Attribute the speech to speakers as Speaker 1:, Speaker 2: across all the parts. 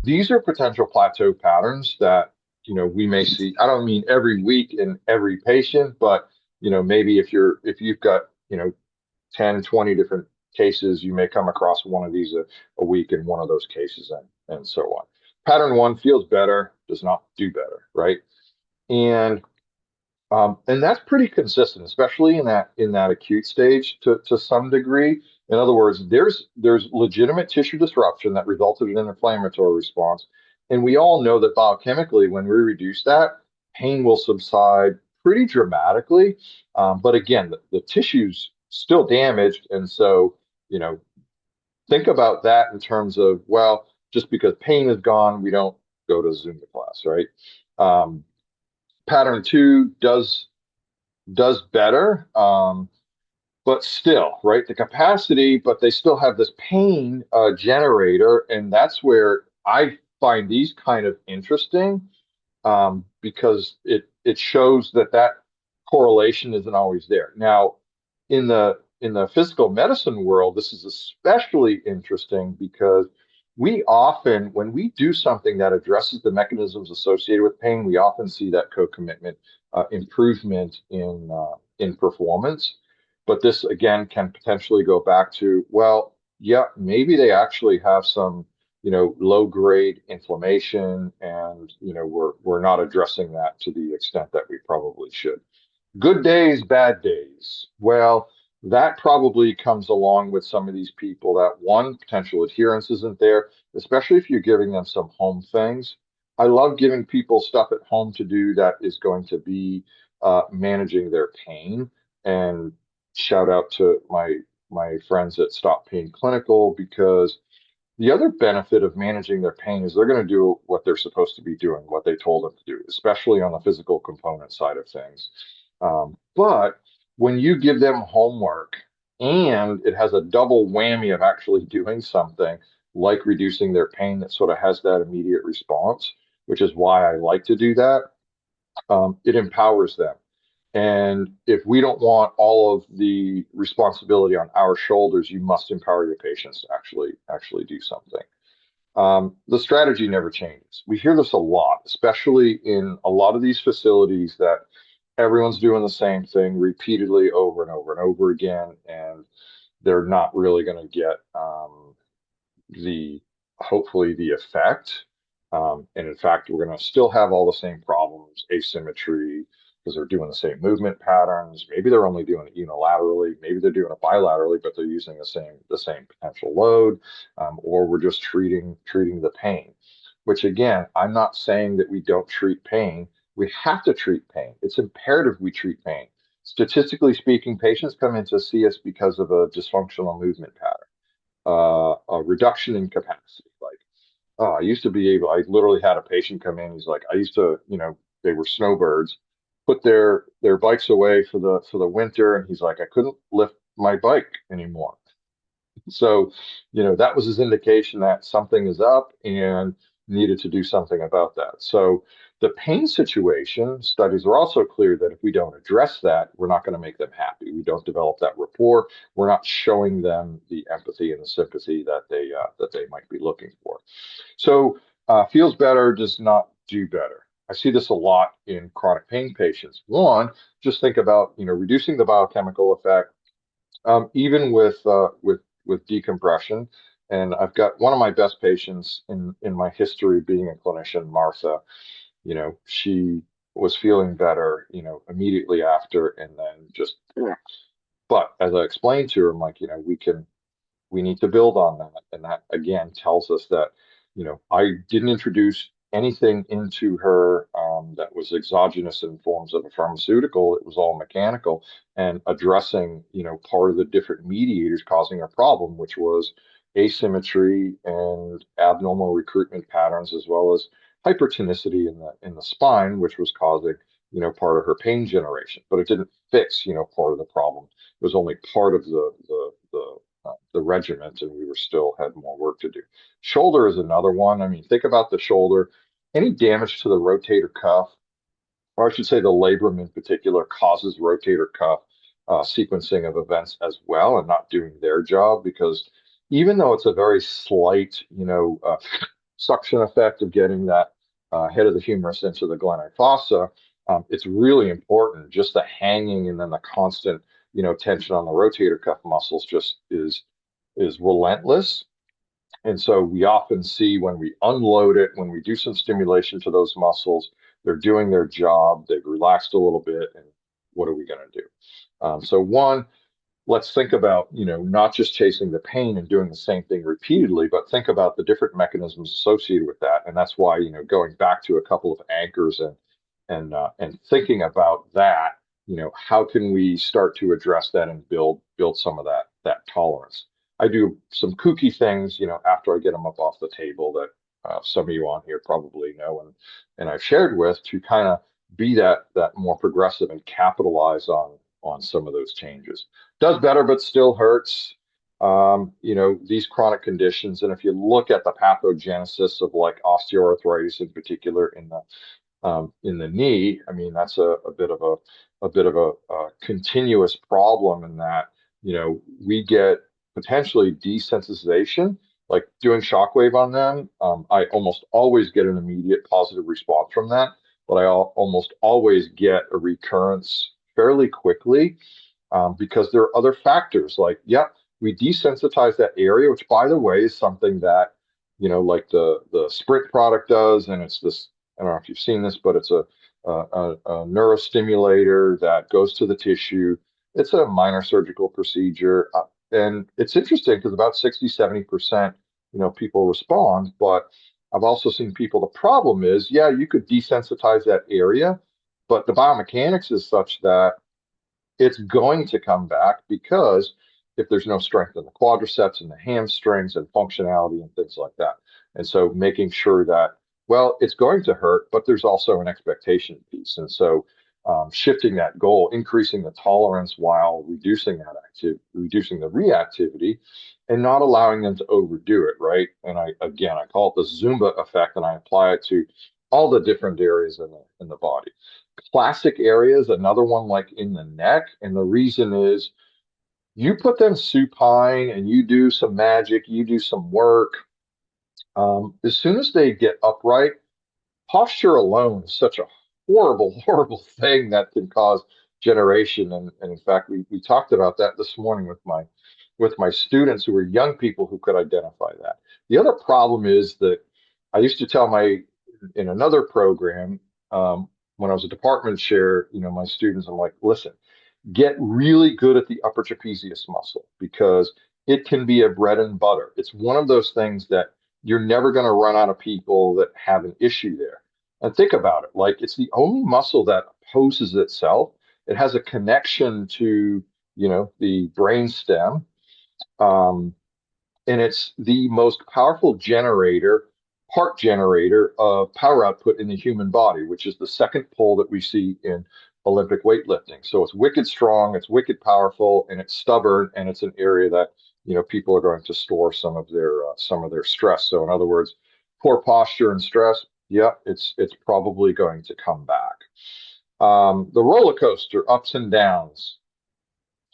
Speaker 1: these are potential plateau patterns that, we may see. I don't mean every week in every patient, but, maybe if you've got, 10, 20 different cases, you may come across one of these a week in one of those cases and so on. Pattern one feels better, does not do better, right? And and that's pretty consistent, especially in that acute stage to some degree. In other words, there's legitimate tissue disruption that resulted in an inflammatory response, and we all know that biochemically, when we reduce that, pain will subside pretty dramatically. But again, the tissue's still damaged, and so you know, think about that in terms of, well, just because pain is gone, we don't go to Zumba class, right? Um, Pattern two does better, but still, right? The capacity, but they still have this pain generator, and that's where I find these kind of interesting, because it shows that correlation isn't always there. Now, in the physical medicine world, this is especially interesting because we often, when we do something that addresses the mechanisms associated with pain, we often see that co-commitment improvement in performance. But this again can potentially go back to, well, yeah, maybe they actually have some, low grade inflammation, and we're not addressing that to the extent that we probably should. Good days, bad days. Well, that probably comes along with some of these people that, one, potential adherence isn't there, especially if you're giving them some home things. I love giving people stuff at home to do that is going to be managing their pain. And shout out to my friends at Stop Pain Clinical, because the other benefit of managing their pain is they're going to do what they're supposed to be doing, what they told them to do, especially on the physical component side of things. But when you give them homework and it has a double whammy of actually doing something like reducing their pain that sort of has that immediate response, which is why I like to do that, it empowers them. And if we don't want all of the responsibility on our shoulders, you must empower your patients to actually do something. The strategy never changes. We hear this a lot, especially in a lot of these facilities, that everyone's doing the same thing repeatedly over and over and over again, and they're not really going to get the hopefully the effect. And in fact, we're going to still have all the same problems, asymmetry, because they're doing the same movement patterns. Maybe they're only doing it unilaterally. Maybe they're doing it bilaterally, but they're using the same potential load, or we're just treating the pain. Which again, I'm not saying that we don't treat pain. We have to treat pain. It's imperative we treat pain. Statistically speaking, patients come in to see us because of a dysfunctional movement pattern, a reduction in capacity. Like, oh, I used to be able, I literally had a patient come in. He's like, I used to, they were snowbirds, put their bikes away for the winter, and he's like, I couldn't lift my bike anymore. So, that was his indication that something is up and needed to do something about that. So, the pain situation studies are also clear that if we don't address that, we're not going to make them happy. We don't develop that rapport. We're not showing them the empathy and the sympathy that they might be looking for. So, feels better does not do better. I see this a lot in chronic pain patients. One, just think about reducing the biochemical effect, even with decompression. And I've got one of my best patients in my history being a clinician, Martha. She was feeling better, immediately after, and then just. But as I explained to her, I'm like, we need to build on that, and that again tells us that, I didn't introduce anything into her that was exogenous in forms of a pharmaceutical. It was all mechanical and addressing, part of the different mediators causing a problem, which was asymmetry and abnormal recruitment patterns, as well as hypertonicity in the spine, which was causing, part of her pain generation. But it didn't fix, part of the problem. It was only part of the regiment, and we were still had more work to do. Shoulder is another one. I mean, think about the shoulder. Any damage to the rotator cuff, or I should say the labrum in particular, causes rotator cuff sequencing of events as well, and not doing their job, because even though it's a very slight, suction effect of getting that head of the humerus into the glenoid fossa, it's really important. Just the hanging and then the constant, tension on the rotator cuff muscles just is relentless. And so we often see when we unload it, when we do some stimulation to those muscles, they're doing their job, they've relaxed a little bit, and what are we going to do? So one, let's think about, not just chasing the pain and doing the same thing repeatedly, but think about the different mechanisms associated with that. And that's why, going back to a couple of anchors and thinking about that, how can we start to address that and build some of that tolerance? I do some kooky things, after I get them up off the table that some of you on here probably know and I've shared with to kind of be that more progressive and capitalize on some of those changes. Does better, but still hurts. These chronic conditions, and if you look at the pathogenesis of like osteoarthritis in particular in the knee, I mean that's a bit of a continuous problem in that we get potentially desensitization, like doing shockwave on them. I almost always get an immediate positive response from that, but I almost always get a recurrence fairly quickly because there are other factors like, yeah, we desensitize that area, which by the way is something that, like the Sprint product does. And it's this, I don't know if you've seen this, but it's a neurostimulator that goes to the tissue. It's a minor surgical procedure. And it's interesting because about 60, 70%, people respond, but I've also seen people, the problem is, yeah, you could desensitize that area, but the biomechanics is such that it's going to come back because if there's no strength in the quadriceps and the hamstrings and functionality and things like that. And so making sure that, well, it's going to hurt, but there's also an expectation piece. And so shifting that goal, increasing the tolerance while reducing reducing the reactivity and not allowing them to overdo it, right? And I call it the Zumba effect and I apply it to all the different areas in the body. Classic areas, another one like in the neck. And the reason is you put them supine and you do some magic, you do some work. As soon as they get upright, posture alone is such a horrible, horrible thing that can cause generation. And in fact, we talked about that this morning with my students who were young people who could identify that. The other problem is that I used to tell in another program, when I was a department chair, my students, I'm like, listen, get really good at the upper trapezius muscle because it can be a bread and butter. It's one of those things that you're never going to run out of people that have an issue there. And think about it, like it's the only muscle that opposes itself. It has a connection to, the brain stem. Um, and it's the most powerful part generator of power output in the human body, which is the second pole that we see in Olympic weightlifting. So it's wicked strong, it's wicked powerful, and it's stubborn, and it's an area that people are going to store some of their stress. So in other words, poor posture and stress, yeah, it's probably going to come back. The roller coaster, ups and downs.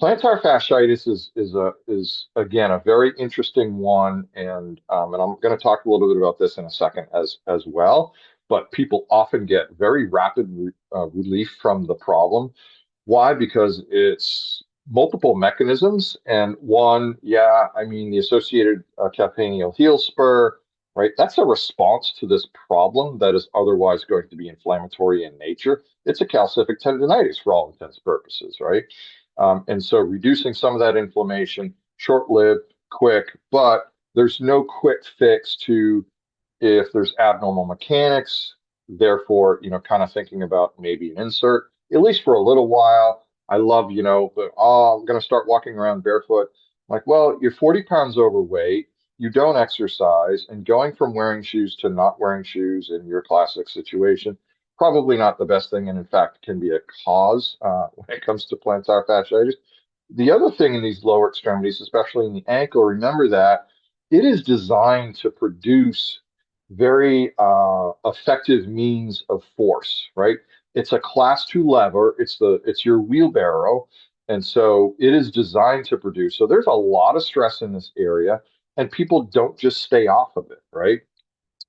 Speaker 1: Plantar fasciitis is again a very interesting one, and I'm going to talk a little bit about this in a second as well. But people often get very rapid relief from the problem. Why? Because it's multiple mechanisms, and one, yeah, I mean the associated calcaneal heel spur, right? That's a response to this problem that is otherwise going to be inflammatory in nature. It's a calcific tendonitis for all intents and purposes, right? And so reducing some of that inflammation, short-lived, quick, but there's no quick fix to if there's abnormal mechanics, therefore, kind of thinking about maybe an insert, at least for a little while. I love, I'm going to start walking around barefoot. Like, well, you're 40 pounds overweight, you don't exercise, and going from wearing shoes to not wearing shoes in your classic situation probably not the best thing, and in fact can be a cause when it comes to plantar fasciitis. The other thing in these lower extremities, especially in the ankle, remember that it is designed to produce very effective means of force, right? It's a class two lever. It's your wheelbarrow, and so it is designed to produce. So there's a lot of stress in this area, and people don't just stay off of it, right?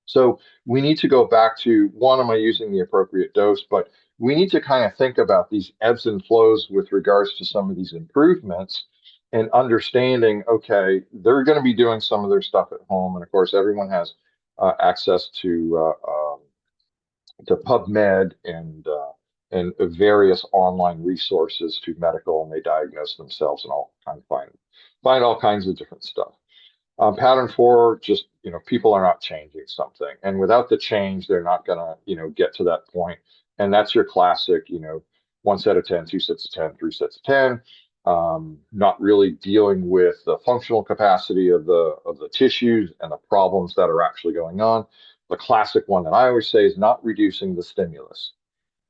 Speaker 1: So we need to go back to one, am I using the appropriate dose? But we need to kind of think about these ebbs and flows with regards to some of these improvements and understanding, okay, they're going to be doing some of their stuff at home. And of course, everyone has access to PubMed and various online resources to medical, and they diagnose themselves and all kind of find all kinds of different stuff. Pattern four, just, people are not changing something. And without the change, they're not going to, get to that point. And that's your classic, one set of 10, two sets of 10, three sets of 10. Not really dealing with the functional capacity of the tissues and the problems that are actually going on. The classic one that I always say is not reducing the stimulus.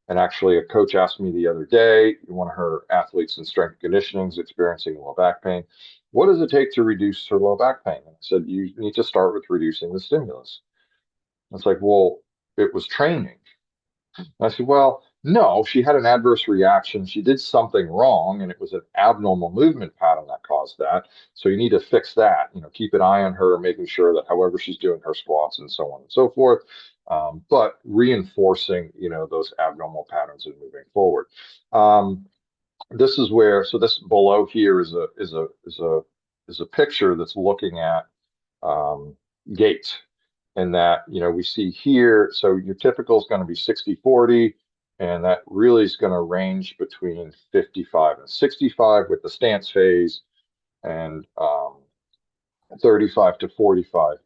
Speaker 1: And actually, a coach asked me the other day, one of her athletes in strength and conditioning is experiencing low back pain. What does it take to reduce her low back pain? And I said, you need to start with reducing the stimulus. It's like, well, it was training. And I said, well, no, she had an adverse reaction. She did something wrong, and it was an abnormal movement pattern that caused that. So you need to fix that. Keep an eye on her, making sure that however she's doing her squats and so on and so forth, but reinforcing, those abnormal patterns and moving forward. This is where, so this below here is a picture that's looking at gait, and that, we see here, so your typical is going to be 60-40, and that really is going to range between 55 and 65 with the stance phase, and 35 to 45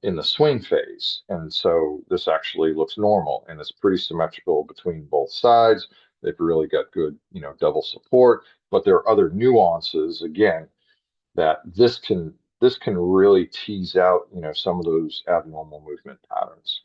Speaker 1: in the swing phase. And so this actually looks normal, and it's pretty symmetrical between both sides. They've really got good, double support, but there are other nuances, again, that this can really tease out, some of those abnormal movement patterns.